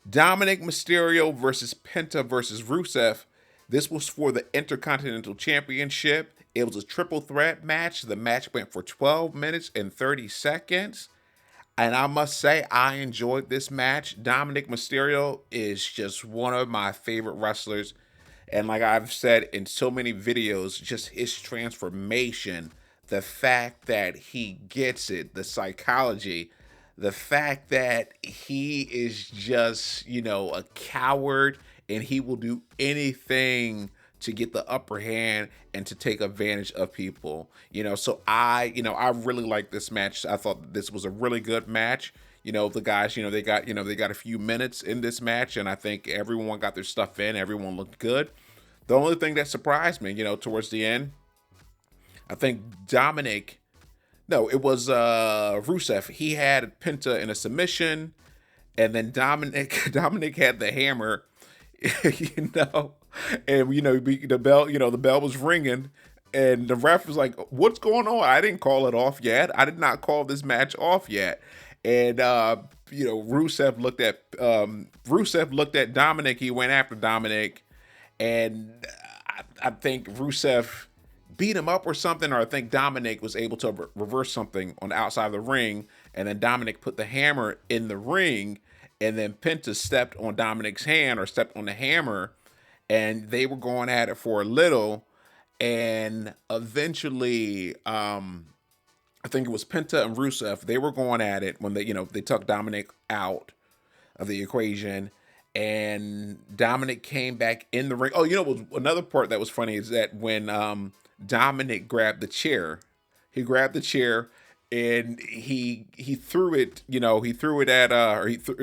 Dominik Mysterio versus Penta versus Rusev. This was for the Intercontinental Championship. It was a triple threat match. The match went for 12 minutes and 30 seconds. And I must say, I enjoyed this match. Dominik Mysterio is just one of my favorite wrestlers. And like I've said in so many videos, just his transformation, the fact that he gets it, the psychology, the fact that he is just, a coward and he will do anything to get the upper hand and to take advantage of people. So I really like this match. I thought this was a really good match. The guys, they got a few minutes in this match, and I think everyone got their stuff in. Everyone looked good. The only thing that surprised me, towards the end, I think Dominic, no, it was Rusev. He had Penta in a submission, and then Dominic Dominic had the hammer, you know, and the bell, the bell was ringing, and the ref was like, "What's going on? I didn't call it off yet. I did not call this match off yet." And Rusev looked at Dominic. He went after Dominic, and I think Rusev beat him up or something, or I think Dominic was able to reverse something on the outside of the ring, and then Dominic put the hammer in the ring, and then Penta stepped on Dominic's hand or stepped on the hammer, and they were going at it for a little, and eventually, I think it was Penta and Rusev. They were going at it when they took Dominic out of the equation, and Dominic came back in the ring. Oh, another part that was funny is that when Dominic grabbed the chair, he grabbed the chair and he threw it. He threw it at or he threw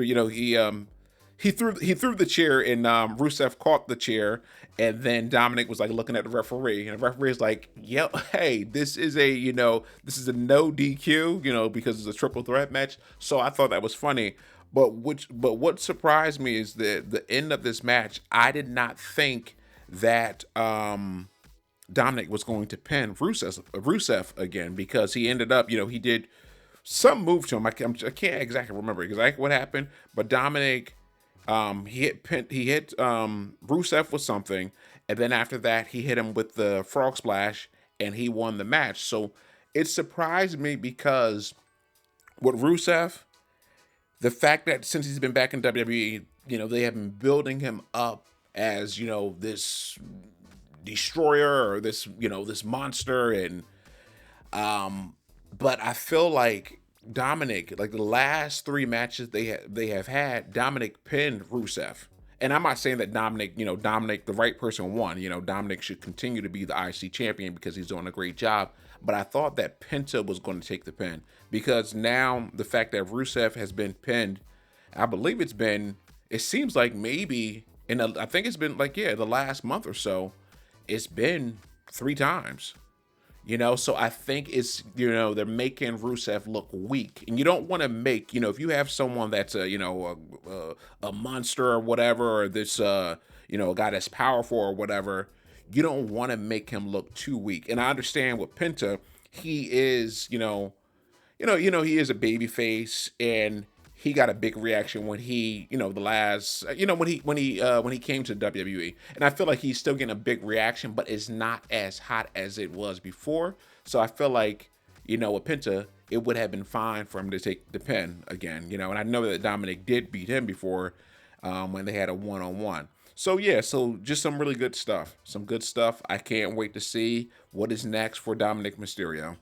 the chair, and Rusev caught the chair, and then Dominic was like looking at the referee, and the referee is like, "Yep, hey, this is a no DQ, because it's a triple threat match." So I thought that was funny. But what surprised me is the end of this match. I did not think that Dominic was going to pin Rusev again, because he ended up, he did some move to him. I can't exactly remember exactly what happened, but Dominic, he hit Rusev with something, and then after that he hit him with the frog splash, and he won the match. So it surprised me because with Rusev, the fact that since he's been back in WWE, they have been building him up as this destroyer, or this monster, and but I feel like Dominic, like the last three matches they have had, Dominic pinned Rusev. And I'm not saying that Dominic, the right person, won. Dominic should continue to be the IC champion because he's doing a great job. But I thought that Penta was going to take the pin, because now the fact that Rusev has been pinned, I believe it seems like maybe, I think it's been like, the last month or so, it's been 3 times. So I think it's, they're making Rusev look weak, and you don't want to make, if you have someone that's a monster or whatever, or this a guy that's powerful or whatever, you don't want to make him look too weak. And I understand with Penta, he is, he is a baby face, and he got a big reaction when he, the last, when he came to WWE, and I feel like he's still getting a big reaction, but it's not as hot as it was before. So I feel like, with Penta, it would have been fine for him to take the pin again, and I know that Dominic did beat him before, when they had a one-on-one. So yeah, so just some really good stuff, some good stuff. I can't wait to see what is next for Dominik Mysterio.